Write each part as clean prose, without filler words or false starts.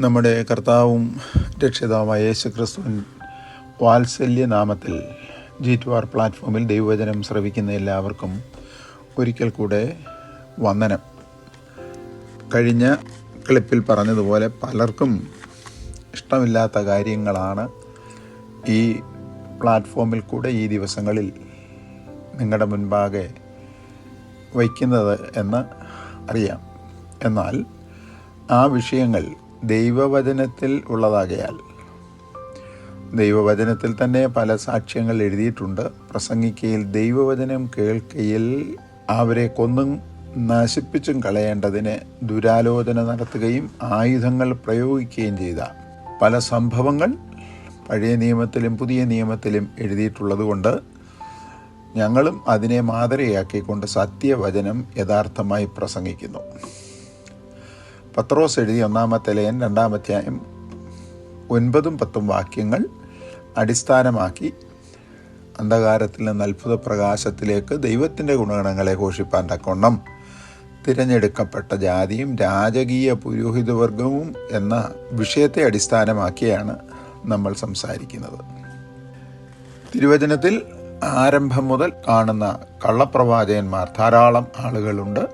നമ്മുടെ കർത്താവും രക്ഷിതാവുമായ യേശുക്രിസ്തുവിൻ വാത്സല്യ നാമത്തിൽ G2R പ്ലാറ്റ്ഫോമിൽ ദൈവവചനം ശ്രവിക്കുന്ന എല്ലാവർക്കും ഒരിക്കൽ കൂടെ വന്ദനം. കഴിഞ്ഞ ക്ലിപ്പിൽ പറഞ്ഞതുപോലെ പലർക്കും ഇഷ്ടമില്ലാത്ത കാര്യങ്ങളാണ് ഈ പ്ലാറ്റ്ഫോമിൽ കൂടെ ഈ ദിവസങ്ങളിൽ നിങ്ങളുടെ മുൻപാകെ വയ്ക്കുന്നത് എന്ന് അറിയാം. എന്നാൽ ആ വിഷയങ്ങൾ ദൈവവചനത്തിൽ ഉള്ളതാകയാൽ ദൈവവചനത്തിൽ തന്നെ പല സാക്ഷ്യങ്ങൾ എഴുതിയിട്ടുണ്ട്. പ്രസംഗിക്കയിൽ ദൈവവചനം കേൾക്കയിൽ അവരെ കൊന്നും നശിപ്പിച്ചും കളയേണ്ടതിന് ദുരാലോചന നടത്തുകയും ആയുധങ്ങൾ പ്രയോഗിക്കുകയും ചെയ്ത പല സംഭവങ്ങൾ പഴയ നിയമത്തിലും പുതിയ നിയമത്തിലും എഴുതിയിട്ടുള്ളത് കൊണ്ട് ഞങ്ങളും അതിനെ മാതൃകയാക്കിക്കൊണ്ട് സത്യവചനം യഥാർത്ഥമായി പ്രസംഗിക്കുന്നു. പത്രോസ് എഴുതിയ 1 ലേഖനം 2 അധ്യായം 9-10 വാക്യങ്ങൾ അടിസ്ഥാനമാക്കി അന്ധകാരത്തിൽ നിന്ന് അത്ഭുത പ്രകാശത്തിലേക്ക് ദൈവത്തിൻ്റെ ഗുണഗണങ്ങളെ ഘോഷിപ്പാൻ തക്കവണ്ണം തിരഞ്ഞെടുക്കപ്പെട്ട ജാതിയും രാജകീയ പുരോഹിതവർഗവും എന്ന വിഷയത്തെ അടിസ്ഥാനമാക്കിയാണ് നമ്മൾ സംസാരിക്കുന്നത്. തിരുവചനത്തിൽ ആരംഭം മുതൽ കാണുന്ന കള്ളപ്രവാചകന്മാർ ധാരാളം ആളുകളുണ്ട്.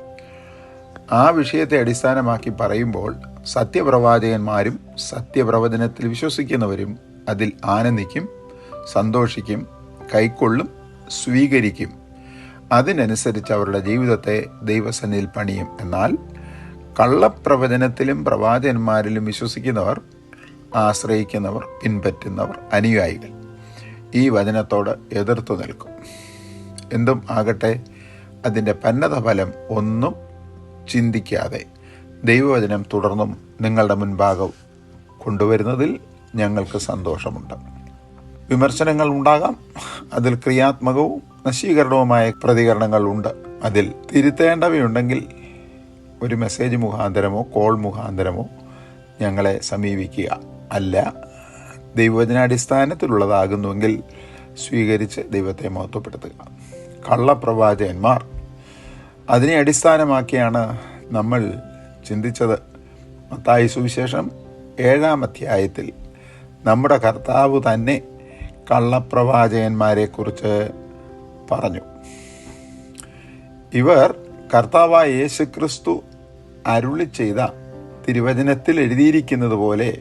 ആ വിഷയത്തെ അടിസ്ഥാനമാക്കി പറയുമ്പോൾ സത്യപ്രവാചകന്മാരും സത്യപ്രവചനത്തിൽ വിശ്വസിക്കുന്നവരും അതിൽ ആനന്ദിക്കും, സന്തോഷിക്കും, കൈക്കൊള്ളും, സ്വീകരിക്കും. അതിനനുസരിച്ച് അവരുടെ ജീവിതത്തെ ദൈവസന്നിധിയിൽ പണിയും. എന്നാൽ കള്ളപ്രവചനത്തിലും പ്രവാചകന്മാരിലും വിശ്വസിക്കുന്നവർ, ആശ്രയിക്കുന്നവർ, പിൻപറ്റുന്നവർ, അനുയായികൾ ഈ വചനത്തോട് എതിർത്തു നിൽക്കും. എന്തും ആകട്ടെ, അതിൻ്റെ പന്നത ഫലം ഒന്നും ചിന്തിക്കാതെ ദൈവവചനം തുടർന്നും നിങ്ങളുടെ മുൻപാകെ കൊണ്ടുവരുന്നതിൽ ഞങ്ങൾക്ക് സന്തോഷമുണ്ട്. വിമർശനങ്ങൾ ഉണ്ടാകാം, അതിൽ ക്രിയാത്മകവും നശീകരണവുമായ പ്രതികരണങ്ങൾ ഉണ്ട്. അതിൽ തിരുത്തേണ്ടവയുണ്ടെങ്കിൽ ഒരു മെസ്സേജ് മുഖാന്തരമോ കോൾ മുഖാന്തരമോ ഞങ്ങളെ സമീപിക്കുക. അല്ല, ദൈവവചനാടിസ്ഥാനത്തിലുള്ളതാകുന്നുവെങ്കിൽ സ്വീകരിച്ച് ദൈവത്തെ മഹത്വപ്പെടുത്തുക. കള്ളപ്രവാചകന്മാർ, അതിനെ അടിസ്ഥാനമാക്കിയാണ് നമ്മൾ ചിന്തിച്ചത്. മത്തായി സുവിശേഷം 7 അധ്യായത്തിൽ നമ്മുടെ കർത്താവ് തന്നെ കള്ളപ്രവാചകന്മാരെക്കുറിച്ച് പറഞ്ഞു. ഇവർ കർത്താവായ യേശുക്രിസ്തു അരുളി ചെയ്ത തിരുവചനത്തിൽ എഴുതിയിരിക്കുന്നത് പോലെ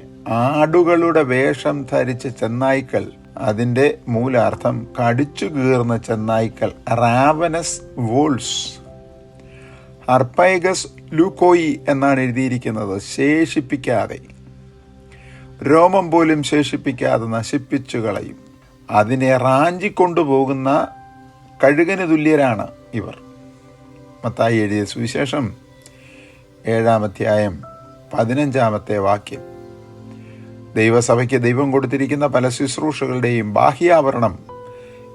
ആടുകളുടെ വേഷം ധരിച്ച ചെന്നായ്ക്കൾ, അതിൻ്റെ മൂലാർത്ഥം കടിച്ചു കീറുന്ന ചെന്നായ്ക്കൾ, റാവനസ് വോൾസ്, ഹർപ്പൈഗസ് ലൂക്കോയി എന്നാണ് എഴുതിയിരിക്കുന്നത്. ശേഷിപ്പിക്കാതെ, രോമം പോലും ശേഷിപ്പിക്കാതെ നശിപ്പിച്ചു കളയും. അതിനെ റാഞ്ചിക്കൊണ്ടുപോകുന്ന കഴുകന് തുല്യരാണ് ഇവർ. മത്തായി എഴുതിയ സുവിശേഷം 7 അധ്യായം 15 വാക്യം. ദൈവസഭയ്ക്ക് ദൈവം കൊടുത്തിരിക്കുന്ന പല ശുശ്രൂഷകളുടെയും ബാഹ്യാവരണം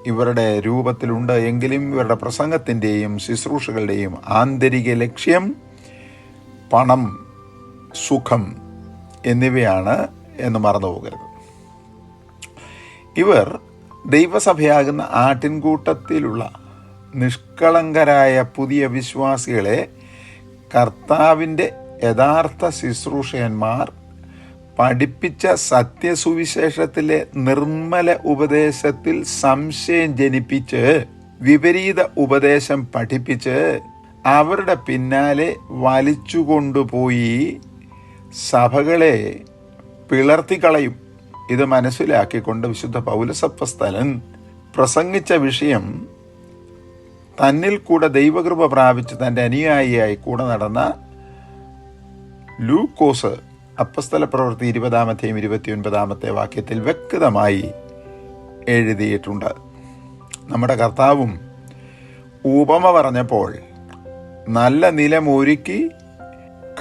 ഇവരുടെ രൂപത്തിലുണ്ട്. എങ്കിലും ഇവരുടെ പ്രസംഗത്തിൻ്റെയും ശുശ്രൂഷകളുടെയും ആന്തരിക ലക്ഷ്യം പണം, സുഖം എന്നിവയാണ് എന്ന് മറന്നു പോകരുത്. ഇവർ ദൈവസഭയാകുന്ന ആട്ടിൻകൂട്ടത്തിലുള്ള നിഷ്കളങ്കരായ പുതിയ വിശ്വാസികളെ കർത്താവിൻ്റെ യഥാർത്ഥ ശുശ്രൂഷകന്മാർ പഠിപ്പിച്ച സത്യസുവിശേഷത്തിലെ നിർമ്മല ഉപദേശത്തിൽ സംശയം ജനിപ്പിച്ച് വിപരീത ഉപദേശം പഠിപ്പിച്ച് അവരുടെ പിന്നാലെ വലിച്ചുകൊണ്ടുപോയി സഭകളെ പിളർത്തിക്കളയും. ഇത് മനസ്സിലാക്കിക്കൊണ്ട് വിശുദ്ധ പൗലോസപ്പോസ്തലൻ പ്രസംഗിച്ച വിഷയം തന്നിൽ കൂടെ ദൈവകൃപ പ്രാപിച്ച് തൻ്റെ അനുയായിയായി കൂടെ നടന്ന ലൂക്കോസ് അപ്പസ്തല പ്രവൃത്തി 20 അധ്യായം 29 വാക്യത്തിൽ വ്യക്തമായി എഴുതിയിട്ടുണ്ട്. നമ്മുടെ കർത്താവും ഉപമ പറഞ്ഞപ്പോൾ നല്ല നിലം ഒരുക്കി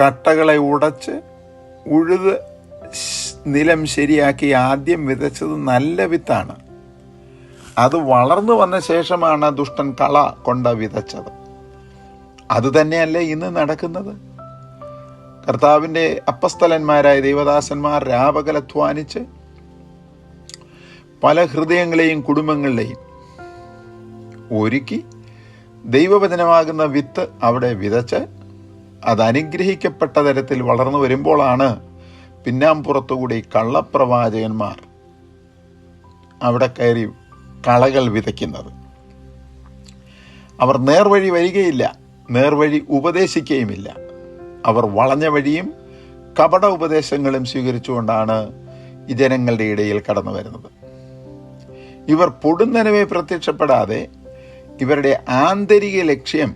കട്ടകളെ ഉടച്ച് ഉഴുത് നിലം ശരിയാക്കി ആദ്യം വിതച്ചത് നല്ല വിത്താണ്. അത് വളർന്നു വന്ന ശേഷമാണ് ദുഷ്ടൻ കള കൊണ്ട് വിതച്ചത്. അതുതന്നെയല്ലേ ഇന്ന് നടക്കുന്നത്? കർത്താവിൻ്റെ അപ്പസ്തലന്മാരായ ദൈവദാസന്മാർ രാപകലധ്വാനിച്ച് പല ഹൃദയങ്ങളെയും കുടുംബങ്ങളെയും ഒരുക്കി ദൈവവചനമാകുന്ന വിത്ത് അവിടെ വിതച്ച് അത് അനുഗ്രഹിക്കപ്പെട്ട തരത്തിൽ വളർന്നു വരുമ്പോഴാണ് പിന്നാമ്പുറത്തുകൂടി കള്ളപ്രവാചകന്മാർ അവിടെ കയറി കളകൾ വിതയ്ക്കുന്നത്. അവർ നേർവഴി വരികയില്ല, നേർവഴി ഉപദേശിക്കുകയുമില്ല. അവർ വളഞ്ഞ വഴിയും കപട ഉപദേശങ്ങളും സ്വീകരിച്ചുകൊണ്ടാണ് ഈ ജനങ്ങളുടെ ഇടയിൽ കടന്നു വരുന്നത്. ഇവർ പൊടുന്നനവേ പ്രത്യക്ഷപ്പെടാതെ ഇവരുടെ ആന്തരിക ലക്ഷ്യം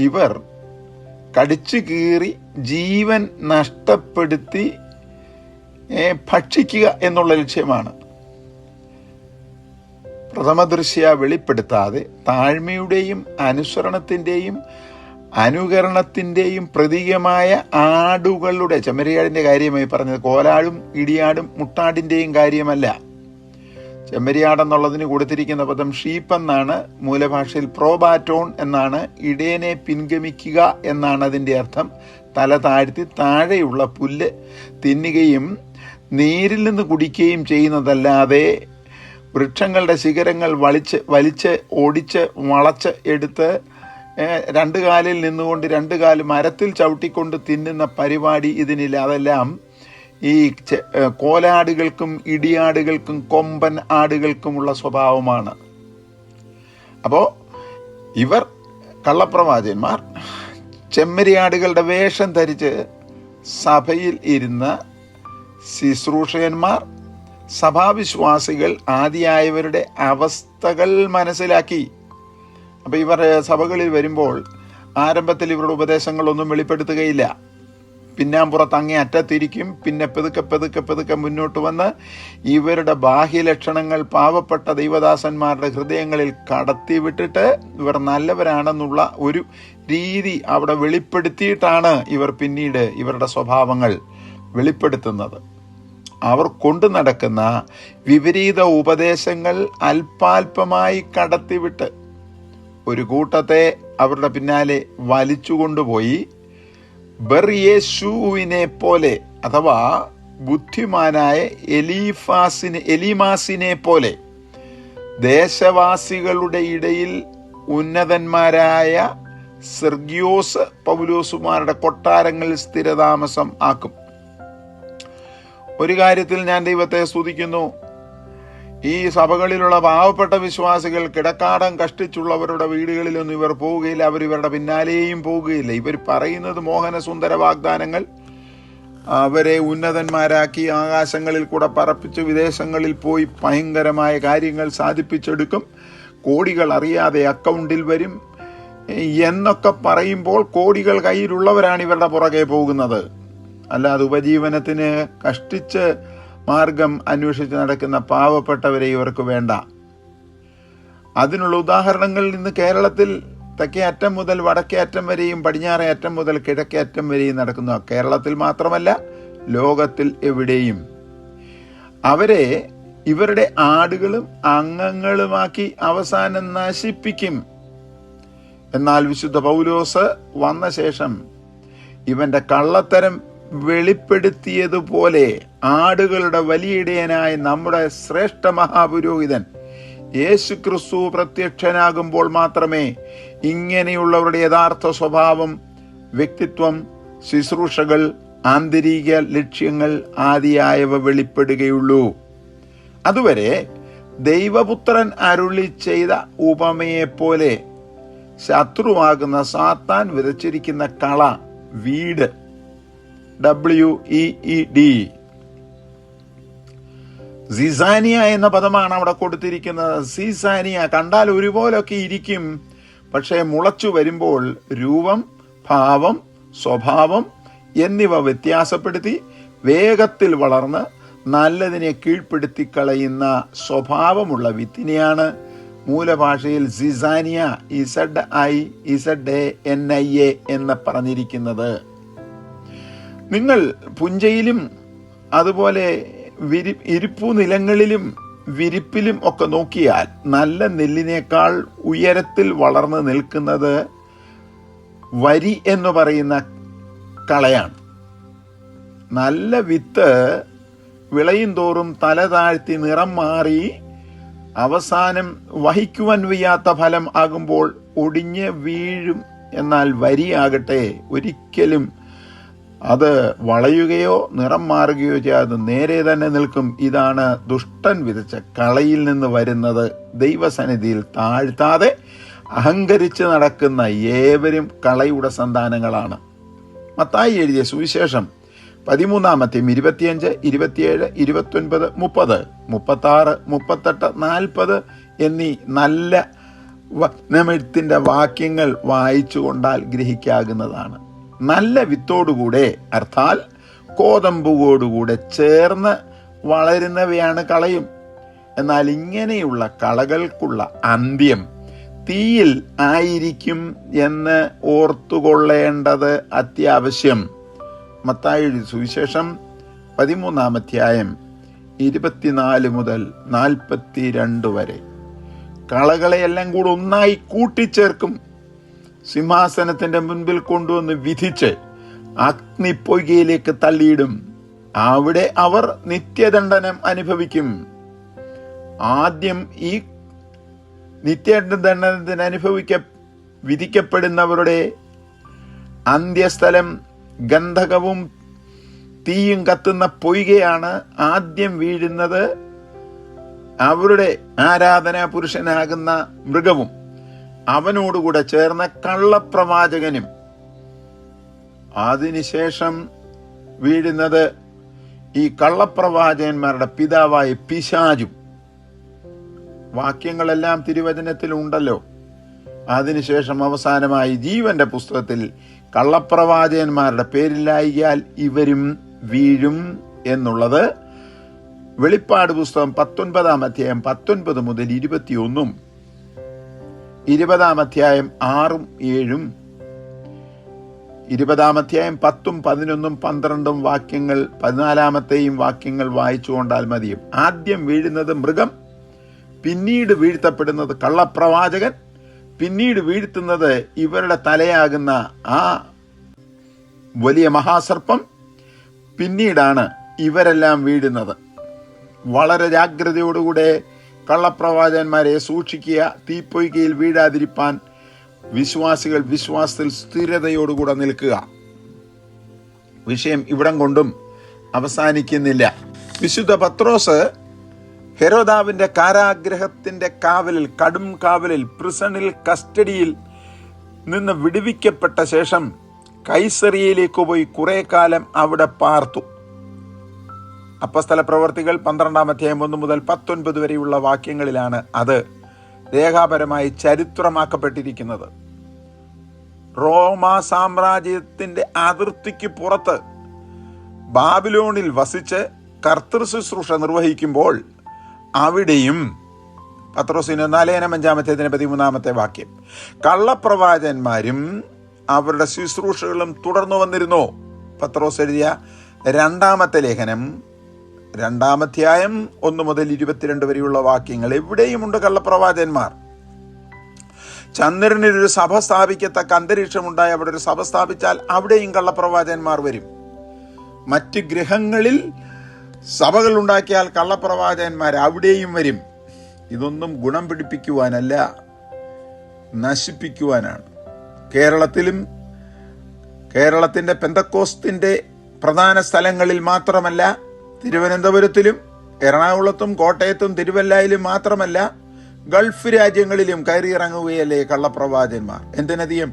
ഇവർ കടിച്ചു കീറി ജീവൻ നഷ്ടപ്പെടുത്തി ഭക്ഷിക്കുക എന്നുള്ള ലക്ഷ്യമാണ്. പ്രഥമദൃശ്യ വെളിപ്പെടുത്താതെ താഴ്മയുടെയും അനുസരണത്തിൻ്റെയും അനുകരണത്തിൻ്റെയും പ്രതീകമായ ആടുകളുടെ, ചെമ്മരിയാടിൻ്റെ കാര്യമായി പറഞ്ഞത്, കോലാടും ഇടിയാടും മുട്ടാടിൻ്റെയും കാര്യമല്ല. ചെമ്മരിയാടെന്നുള്ളതിന് കൊടുത്തിരിക്കുന്ന പദം ഷീപ്പ് എന്നാണ്, മൂലഭാഷയിൽ പ്രോബാറ്റോൺ എന്നാണ്. ഇടയനെ പിൻഗമിക്കുക എന്നാണ് അതിൻ്റെ അർത്ഥം. തല താഴ്ത്തി താഴെയുള്ള പുല്ല് തിന്നുകയും നീരിൽ നിന്ന് കുടിക്കുകയും ചെയ്യുന്നതല്ലാതെ വൃക്ഷങ്ങളുടെ ശിഖരങ്ങൾ വലിച്ച് ഓടിച്ച് വളച്ച് എടുത്ത് രണ്ട് കാലിൽ നിന്നുകൊണ്ട് രണ്ട് കാല് മരത്തിൽ ചവിട്ടിക്കൊണ്ട് തിന്നുന്ന പരിപാടി ഇതിനില്ല. അതെല്ലാം ഈ കോലാടുകൾക്കും ഇടിയാടുകൾക്കും കൊമ്പൻ ആടുകൾക്കുമുള്ള സ്വഭാവമാണ്. അപ്പോൾ ഇവർ കള്ളപ്രവാചകന്മാർ ചെമ്മരിയാടുകളുടെ വേഷം ധരിച്ച് സഭയിൽ ഇരുന്ന ശുശ്രൂഷകന്മാർ, സഭാവിശ്വാസികൾ ആദിയായവരുടെ അവസ്ഥകൾ മനസ്സിലാക്കി. അപ്പോൾ ഇവർ സഭകളിൽ വരുമ്പോൾ ആരംഭത്തിൽ ഇവരുടെ ഉപദേശങ്ങളൊന്നും വെളിപ്പെടുത്തുകയില്ല. പിന്നാമ്പുറത്ത് അങ്ങേ അറ്റത്തിരിക്കും. പിന്നെ പെതുക്കെ മുന്നോട്ട് വന്ന് ഇവരുടെ ബാഹ്യലക്ഷണങ്ങൾ പാവപ്പെട്ട ദൈവദാസന്മാരുടെ ഹൃദയങ്ങളിൽ കടത്തിവിട്ടിട്ട് ഇവർ നല്ലവരാണെന്നുള്ള ഒരു രീതി അവിടെ വെളിപ്പെടുത്തിയിട്ടാണ് ഇവർ പിന്നീട് ഇവരുടെ സ്വഭാവങ്ങൾ വെളിപ്പെടുത്തുന്നത്. അവർ കൊണ്ടു നടക്കുന്ന വിപരീത ഉപദേശങ്ങൾ അല്പാൽപമായി കടത്തിവിട്ട് ഒരു കൂട്ടത്തെ അവരുടെ പിന്നാലെ വലിച്ചുകൊണ്ടുപോയി ബർയേശുവിനെ പോലെ, അഥവാ ബുദ്ധിമാനായ എലീമാസിനെ പോലെ ദേശവാസികളുടെ ഇടയിൽ ഉന്നതന്മാരായ സെർഗ്യോസ് പൗലോസുമാരുടെ കൊട്ടാരങ്ങളിൽ സ്ഥിരതാമസം ആക്കും. ഒരു കാര്യത്തിൽ ഞാൻ ദൈവത്തെ സ്തുതിക്കുന്നു. ഈ സഭകളിലുള്ള പാവപ്പെട്ട വിശ്വാസികൾ കിടക്കാടം കഷ്ടിച്ചുള്ളവരുടെ വീടുകളിലൊന്നും ഇവർ പോവുകയില്ല. അവർ ഇവരുടെ പിന്നാലെയും പോവുകയില്ല. ഇവർ പറയുന്നത് മോഹനസുന്ദര വാഗ്ദാനങ്ങൾ, അവരെ ഉന്നതന്മാരാക്കി ആകാശങ്ങളിൽ കൂടെ പറപ്പിച്ച് വിദേശങ്ങളിൽ പോയി ഭയങ്കരമായ കാര്യങ്ങൾ സാധിപ്പിച്ചെടുക്കും, കോടികൾ അറിയാതെ അക്കൗണ്ടിൽ വരും എന്നൊക്കെ പറയുമ്പോൾ കോടികൾ കയ്യിലുള്ളവരാണ് ഇവരുടെ പുറകെ പോകുന്നത്. അല്ലാതെ ഉപജീവനത്തിന് കഷ്ടിച്ച് മാർഗം അന്വേഷിച്ച് നടക്കുന്ന പാവപ്പെട്ടവരെ ഇവർക്ക് വേണ്ട. അതിനുള്ള ഉദാഹരണങ്ങളിൽ ഇന്ന് കേരളത്തിൽ തെക്കേ അറ്റം മുതൽ വടക്കേ അറ്റം വരെയും പടിഞ്ഞാറേ അറ്റം മുതൽ കിഴക്കേ അറ്റം വരെയും നടക്കുന്നു. കേരളത്തിൽ മാത്രമല്ല, ലോകത്തിൽ എവിടെയും അവരെ ഇവരുടെ ആടുകളും അംഗങ്ങളുമാക്കി അവസാനം നശിപ്പിക്കും. എന്നാൽ വിശുദ്ധ പൗലോസ് വന്ന ശേഷം ഇവന്റെ കള്ളത്തരം വെളിപ്പെടുത്തിയതുപോലെ ആടുകളുടെ വലിയിടയനായ നമ്മുടെ ശ്രേഷ്ഠ മഹാപുരോഹിതൻ യേശു ക്രിസ്തു പ്രത്യക്ഷനാകുമ്പോൾ മാത്രമേ ഇങ്ങനെയുള്ളവരുടെ യഥാർത്ഥ സ്വഭാവം, വ്യക്തിത്വം, ശുശ്രൂഷകൾ, ആന്തരിക ലക്ഷ്യങ്ങൾ ആദിയായവ വെളിപ്പെടുകയുള്ളൂ. അതുവരെ ദൈവപുത്രൻ അരുളി ചെയ്ത ഉപമയെപ്പോലെ ശത്രുവാകുന്ന സാത്താൻ വിതച്ചിരിക്കുന്ന കള, വീട്, WEED, സിസാനിയ എന്ന പദമാണ് അവിടെ കൊടുത്തിരിക്കുന്നത്. സിസാനിയ കണ്ടാൽ ഒരുപോലൊക്കെ ഇരിക്കും, പക്ഷേ മുളച്ചു വരുമ്പോൾ രൂപം, ഭാവം, സ്വഭാവം എന്നിവ വ്യത്യാസപ്പെടുത്തി വേഗത്തിൽ വളർന്ന് നല്ലതിനെ കീഴ്പ്പെടുത്തി കളയുന്ന സ്വഭാവമുള്ള വിത്തിനെയാണ് മൂലഭാഷയിൽ സിസാനിയ, ZIZANIA എന്ന് പറഞ്ഞിരിക്കുന്നത്. നിങ്ങൾ പുഞ്ചയിലും അതുപോലെ ഇരിപ്പു നിലങ്ങളിലും വിരിപ്പിലും ഒക്കെ നോക്കിയാൽ നല്ല നെല്ലിനേക്കാൾ ഉയരത്തിൽ വളർന്നു നിൽക്കുന്നത് വരി എന്ന് പറയുന്ന കളയാണ്. നല്ല വിത്ത് വിളയും തോറും തല താഴ്ത്തി നിറം മാറി അവസാനം വഹിക്കുവാൻ വയ്യാത്ത ഫലം ആകുമ്പോൾ ഒടിഞ്ഞ് വീഴും. എന്നാൽ വരിയാകട്ടെ ഒരിക്കലും അത് വളയുകയോ നിറം മാറുകയോ ചെയ്യാതെ നേരെ തന്നെ നിൽക്കും. ഇതാണ് ദുഷ്ടൻ വിതച്ച കളയിൽ നിന്ന് വരുന്നത്. ദൈവസന്നിധിയിൽ താഴ്ത്താതെ അഹങ്കരിച്ച് നടക്കുന്ന ഏവരും കളയുടെ സന്താനങ്ങളാണ്. മത്തായി എഴുതിയ സുവിശേഷം 13 25, 27, 29, 30, 36, 38, 40 എന്നീ നല്ല വചനമെഴുത്തിന്റെ വാക്യങ്ങൾ വായിച്ചു കൊണ്ടാൽ ഗ്രഹിക്കാകുന്നതാണ്. നല്ല വിത്തോടുകൂടെ അർത്ഥാൽ കോതമ്പുകോടുകൂടെ ചേർന്ന് വളരുന്നവയാണ് കളയും. എന്നാൽ ഇങ്ങനെയുള്ള കളകൾക്കുള്ള അന്ത്യം തീയിൽ ആയിരിക്കും എന്ന് ഓർത്തുകൊള്ളേണ്ടത് അത്യാവശ്യം. മത്തായി സുവിശേഷം 13 24 മുതൽ 42 വരെ. കളകളെയെല്ലാം കൂടെ ഒന്നായി കൂട്ടിച്ചേർക്കും. സിംഹാസനത്തിന്റെ മുൻപിൽ കൊണ്ടുവന്ന് വിധിച്ച് അഗ്നിപ്പൊയ്കയിലേക്ക് തള്ളിയിടും. അവിടെ അവർ നിത്യദണ്ഡനം അനുഭവിക്കും. ആദ്യം ഈ നിത്യദണ്ഡനത്തിന് വിധിക്കപ്പെടുന്നവരുടെ അന്ത്യസ്ഥലം ഗന്ധകവും തീയും കത്തുന്ന പൊയ്കയാണ് ആദ്യം വീഴുന്നത്. അവരുടെ ആരാധനാ പുരുഷനാകുന്ന മൃഗവും അവനോടുകൂടെ ചേർന്ന കള്ളപ്രവാചകനും. അതിനുശേഷം വീഴുന്നത് ഈ കള്ളപ്രവാചകന്മാരുടെ പിതാവായ പിശാചും. വാക്യങ്ങളെല്ലാം തിരുവചനത്തിൽ ഉണ്ടല്ലോ. അതിനുശേഷം അവസാനമായി ജീവന്റെ പുസ്തകത്തിൽ കള്ളപ്രവാചകന്മാരുടെ പേരിലായിയാൽ ഇവരും വീഴും എന്നുള്ളത് വെളിപ്പാട് പുസ്തകം 19 19 മുതൽ 21, 20 6, 7, 20 10, 11, 12 വാക്യങ്ങൾ 14 വാക്യങ്ങൾ വായിച്ചുകൊണ്ടാൽ മതിയും. ആദ്യം വീഴുന്നത് മൃഗം, പിന്നീട് വീഴ്ത്തപ്പെടുന്നത് കള്ളപ്രവാചകൻ, പിന്നീട് വീഴ്ത്തുന്നത് ഇവരുടെ തലയാകുന്ന ആ വലിയ മഹാസർപ്പം, പിന്നീടാണ് ഇവരെല്ലാം വീഴുന്നത്. വളരെ ജാഗ്രതയോടുകൂടെ കള്ളപ്രവാചകന്മാരെ സൂക്ഷിക്കുക. തീപ്പൊയ്കയിൽ വീഴാതിരിപ്പാൻ വിശ്വാസികൾ വിശ്വാസത്തിൽ സ്ഥിരതയോടുകൂടെ നിൽക്കുക. വിഷയം ഇവിടം കൊണ്ടും അവസാനിക്കുന്നില്ല. വിശുദ്ധ പത്രോസ് ഹെരോദാവിന്റെ കാരാഗ്രഹത്തിന്റെ കാവലിൽ, കടും കാവലിൽ, പ്രിസണിൽ, കസ്റ്റഡിയിൽ നിന്ന് വിടുവിക്കപ്പെട്ട ശേഷം കൈസറിയയിലേക്ക് പോയി കുറെ കാലം അവിടെ പാർത്തു. അപ്പോസ്തല പ്രവർത്തികൾ 12 1 മുതൽ 19 വരെയുള്ള വാക്യങ്ങളിലാണ് അത് രേഖാപരമായി ചരിത്രമാക്കപ്പെട്ടിരിക്കുന്നത്. റോമാ സാമ്രാജ്യത്തിന്റെ അതിർത്തിക്ക് പുറത്ത് ബാബിലോണിൽ വസിച്ച് കർത്തൃ ശുശ്രൂഷ നിർവഹിക്കുമ്പോൾ അവിടെയും പത്രോസിന് 4 13 വാക്യം കള്ളപ്രവാചകന്മാരും അവരുടെ ശുശ്രൂഷകളും തുടർന്നു വന്നിരുന്നു. പത്രോസ് എഴുതിയ 2 ലേഖനം 2 1 മുതൽ 22 വരെയുള്ള വാക്യങ്ങൾ. എവിടെയുമുണ്ട് കള്ളപ്രവാചകന്മാർ. ചന്ദ്രനിൽ ഒരു സഭ സ്ഥാപിക്കത്തക്ക അന്തരീക്ഷമുണ്ടായി അവിടെ ഒരു സഭ സ്ഥാപിച്ചാൽ അവിടെയും കള്ളപ്രവാചകന്മാർ വരും. മറ്റ് ഗ്രഹങ്ങളിൽ സഭകൾ ഉണ്ടാക്കിയാൽ കള്ളപ്രവാചകന്മാർ അവിടെയും വരും. ഇതൊന്നും ഗുണം പിടിപ്പിക്കുവാനല്ല, നശിപ്പിക്കുവാനാണ്. കേരളത്തിന്റെ പെന്തക്കോസ്തിന്റെ പ്രധാന സ്ഥലങ്ങളിൽ മാത്രമല്ല, തിരുവനന്തപുരത്തിലും എറണാകുളത്തും കോട്ടയത്തും തിരുവല്ലയിലും മാത്രമല്ല, ഗൾഫ് രാജ്യങ്ങളിലും കയറിയിറങ്ങുകയല്ലേ കള്ളപ്രവാചകന്മാർ. എന്തിനധികം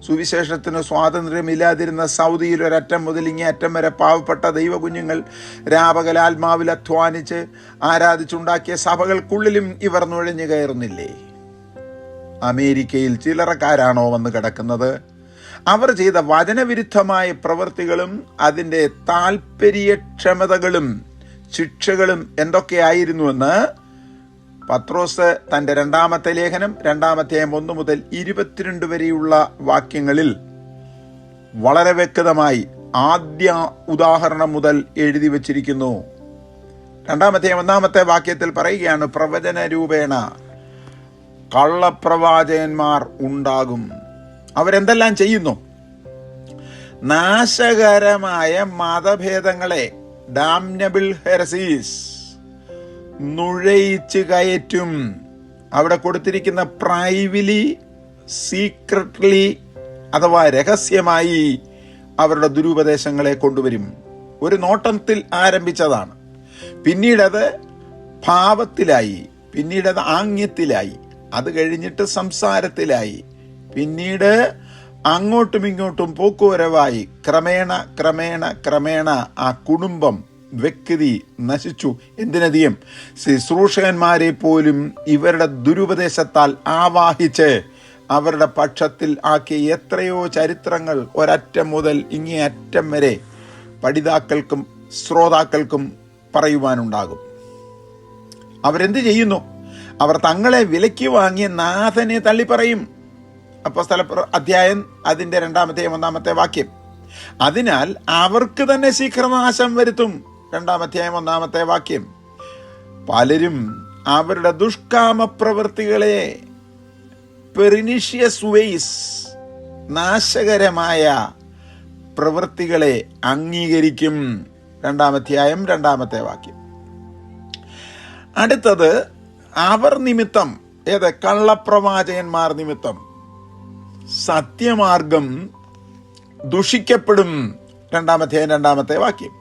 സുവിശേഷത്തിന് സ്വാതന്ത്ര്യമില്ലാതിരുന്ന സൗദിയിൽ ഒരറ്റം മുതൽ ഇങ്ങേ അറ്റം വരെ പാവപ്പെട്ട ദൈവകുഞ്ഞുങ്ങൾ രാപകൽ ആത്മാവിൽ അധ്വാനിച്ച് ആരാധിച്ചുണ്ടാക്കിയ സഭകൾക്കുള്ളിലും ഇവർ നുഴഞ്ഞു കയറുന്നില്ലേ? അമേരിക്കയിൽ ചില്ലറക്കാരാണോ വന്ന് കിടക്കുന്നത്? അവർ ചെയ്ത വചനവിരുദ്ധമായ പ്രവൃത്തികളും അതിൻ്റെ താല്പര്യക്ഷമതകളും ശിക്ഷകളും എന്തൊക്കെയായിരുന്നുവെന്ന് പത്രോസ് തൻ്റെ 2 ലേഖനം 2 1 മുതൽ 22 വരെയുള്ള വാക്യങ്ങളിൽ വളരെ വ്യക്തമായി ആദ്യ ഉദാഹരണം മുതൽ എഴുതി വച്ചിരിക്കുന്നു. 1 വാക്യത്തിൽ പറയുകയാണ്, പ്രവചന രൂപേണ കള്ളപ്രവാചകന്മാർ ഉണ്ടാകും. അവരെന്തെല്ലാം ചെയ്യുന്നു? നാശകരമായ മതഭേദങ്ങളെ, ഡാംനബിൾ ഹെറസീസ്, നുഴയിച്ച് കയറ്റും. അവിടെ കൊടുത്തിരിക്കുന്ന പ്രൈവലി, സീക്രട്ട്ലി അഥവാ രഹസ്യമായി അവരുടെ ദുരുപദേശങ്ങളെ കൊണ്ടുവരും. ഒരു നോട്ടത്തിൽ ആരംഭിച്ചതാണ്, പിന്നീടത് ഭാവത്തിലായി, പിന്നീടത് ആംഗ്യത്തിലായി, അത് കഴിഞ്ഞിട്ട് സംസാരത്തിലായി, പിന്നീട് അങ്ങോട്ടും ഇങ്ങോട്ടും പോക്കുവരവായി. ക്രമേണ ക്രമേണ ക്രമേണ ആ കുടുംബം, വ്യക്തി നശിച്ചു. എന്തിനധികം ശുശ്രൂഷകന്മാരെ പോലും ഇവരുടെ ദുരുപദേശത്താൽ ആവാഹിച്ച് അവരുടെ പക്ഷത്തിൽ ആക്കിയ എത്രയോ ചരിത്രങ്ങൾ ഒരറ്റം മുതൽ ഇങ്ങേ അറ്റം വരെ പഠിതാക്കൾക്കും ശ്രോതാക്കൾക്കും പറയുവാനുണ്ടാകും. അവരെന്ത് ചെയ്യുന്നു? അവർ തങ്ങളെ വിലയ്ക്ക് വാങ്ങിയ നാഥനെ തള്ളിപ്പറയും. അപ്പോസ്തല അധ്യായം അതിൻ്റെ 2-ാമത്തെയും 1-ാമത്തെ വാക്യം. അതിനാൽ അവർക്ക് തന്നെ ശീഘ്രനാശം വരുത്തും. 2-ാം അധ്യായം 1-ാമത്തെ വാക്യം. പലരും അവരുടെ ദുഷ്കാമ പ്രവൃത്തികളെ, പെർനിഷ്യസ് വേയ്സ്, നാശകരമായ പ്രവൃത്തികളെ അംഗീകരിക്കും. 2-ാം അധ്യായം 2-ാമത്തെ വാക്യം. അടുത്തത് അവർ നിമിത്തം, ഏത്? കള്ളപ്രവാചകന്മാർ നിമിത്തം സത്യമാർഗം ദുഷിക്കപ്പെടും. 2-ാം അധ്യായം 2-ാമത്തെ വാക്യം.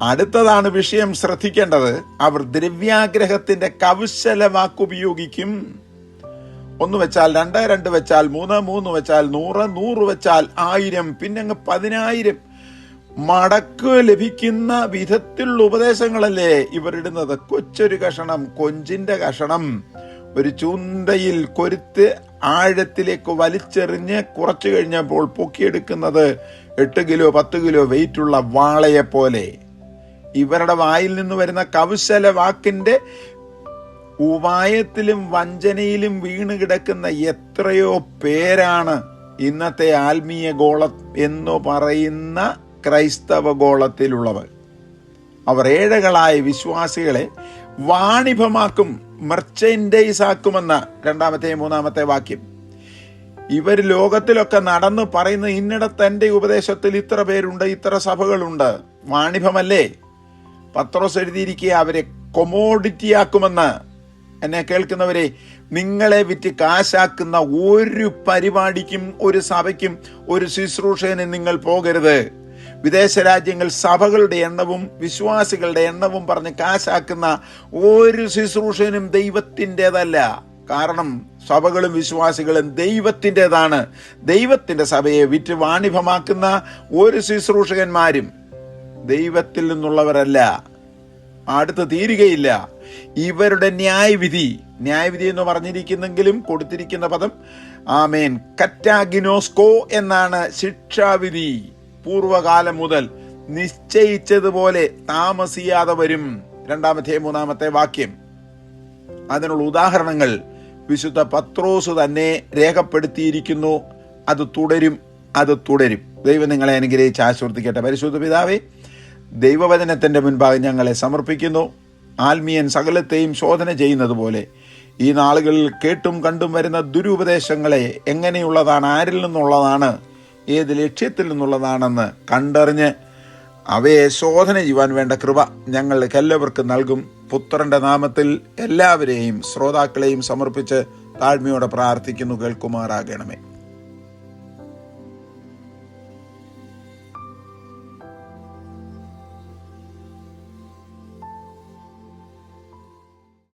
അടുത്തതാണ് വിഷയം ശ്രദ്ധിക്കേണ്ടത്. അവർ ദ്രവ്യാഗ്രഹത്തിന്റെ കൗശല വാക്കുപയോഗിക്കും. 1 വെച്ചാൽ 2, 2 വെച്ചാൽ 3, 3 വെച്ചാൽ 100, 100 വെച്ചാൽ 1000, പിന്നെ 10,000 മടക്ക് ലഭിക്കുന്ന വിധത്തിലുള്ള ഉപദേശങ്ങളല്ലേ ഇവരിടുന്നത്. കൊച്ചൊരു കഷണം, കൊഞ്ചിന്റെ കഷണം ഒരു ചൂണ്ടയിൽ കൊരുത്ത് ആഴത്തിലേക്ക് വലിച്ചെറിഞ്ഞ് കുറച്ചു കഴിഞ്ഞപ്പോൾ പൊക്കിയെടുക്കുന്നത് 8 കിലോ 10 കിലോ വെയിറ്റുള്ള വാളയെ പോലെ. ഇവരുടെ വായിൽ നിന്ന് വരുന്ന കൗശല വാക്കിന്റെ ഉപായത്തിലും വഞ്ചനയിലും വീണ് കിടക്കുന്ന എത്രയോ പേരാണ് ഇന്നത്തെ ആത്മീയ ഗോളം എന്ന് പറയുന്ന ക്രൈസ്തവ ഗോളത്തിലുള്ളവർ. അവർ ഏഴകളായ വിശ്വാസികളെ വാണിഭമാക്കും, മെർച്ചൻഡൈസ് ആക്കുമെന്ന 2-ാമത്തെയും 3-ാമത്തെ വാക്യം. ഇവർ ലോകത്തിലൊക്കെ നടന്ന് പറയുന്ന ഇന്നിടത്ത് എൻ്റെ ഉപദേശത്തിൽ ഇത്ര പേരുണ്ട്, ഇത്ര സഭകളുണ്ട്. വാണിഭമല്ലേ? പത്രോസ് എഴുതിയിരിക്കുക അവരെ കൊമോഡിറ്റിയാക്കുമെന്ന്. എന്നെ കേൾക്കുന്നവരെ, നിങ്ങളെ വിറ്റ് കാശാക്കുന്ന ഒരു പരിപാടിക്കും, ഒരു സഭയ്ക്കും, ഒരു ശുശ്രൂഷകന് നിങ്ങൾ പോകരുത്. വിദേശ രാജ്യങ്ങൾ സഭകളുടെ എണ്ണവും വിശ്വാസികളുടെ എണ്ണവും പറഞ്ഞ് കാശാക്കുന്ന ഒരു ശുശ്രൂഷനും ദൈവത്തിൻ്റെതല്ല. കാരണം സഭകളും വിശ്വാസികളും ദൈവത്തിൻ്റെതാണ്. ദൈവത്തിൻ്റെ സഭയെ വിറ്റ് വാണിഭമാക്കുന്ന ഒരു ശുശ്രൂഷകന്മാരും ദൈവത്തിൽ നിന്നുള്ളവരല്ല. അടുത്ത് തീരുകയില്ല. ഇവരുടെ ന്യായവിധി എന്ന് പറഞ്ഞിരിക്കുന്നെങ്കിലും കൊടുത്തിരിക്കുന്ന പദം ആമേൻ കറ്റാഗിനോസ്കോ എന്നാണ്. ശിക്ഷാവിധി പൂർവകാലം മുതൽ നിശ്ചയിച്ചതുപോലെ താമസിയാതെ വരും. 2-ാമത്തെയും 3-ാമത്തെ വാക്യം. അതിനുള്ള ഉദാഹരണങ്ങൾ വിശുദ്ധ പത്രോസ് തന്നെ രേഖപ്പെടുത്തിയിരിക്കുന്നു. അത് തുടരും. ദൈവം നിങ്ങളെ അനുഗ്രഹിച്ച് ആശീർവദിക്കട്ടെ. പരിശുദ്ധ പിതാവേ, ദൈവവചനത്തിന്റെ മുൻപാകെ ഞങ്ങളെ സമർപ്പിക്കുന്നു. ആത്മീയൻ സകലത്തെയും ശോധന ചെയ്യുന്നത് പോലെ ഈ നാളുകളിൽ കേട്ടും കണ്ടും വരുന്ന ദുരുപദേശങ്ങളെ എങ്ങനെയുള്ളതാണ്, ആരിൽ നിന്നുള്ളതാണ്, ഏത് ലക്ഷ്യത്തിൽ നിന്നുള്ളതാണെന്ന് കണ്ടറിഞ്ഞ് അവയെ ശോധന ചെയ്യുവാൻ വേണ്ട കൃപ ഞങ്ങൾക്ക് എല്ലാവർക്കും നൽകും. പുത്രന്റെ നാമത്തിൽ എല്ലാവരെയും ശ്രോതാക്കളെയും സമർപ്പിച്ച് താഴ്മയോടെ പ്രാർത്ഥിക്കുന്നു. കേൾക്കുമാറാകണമേ.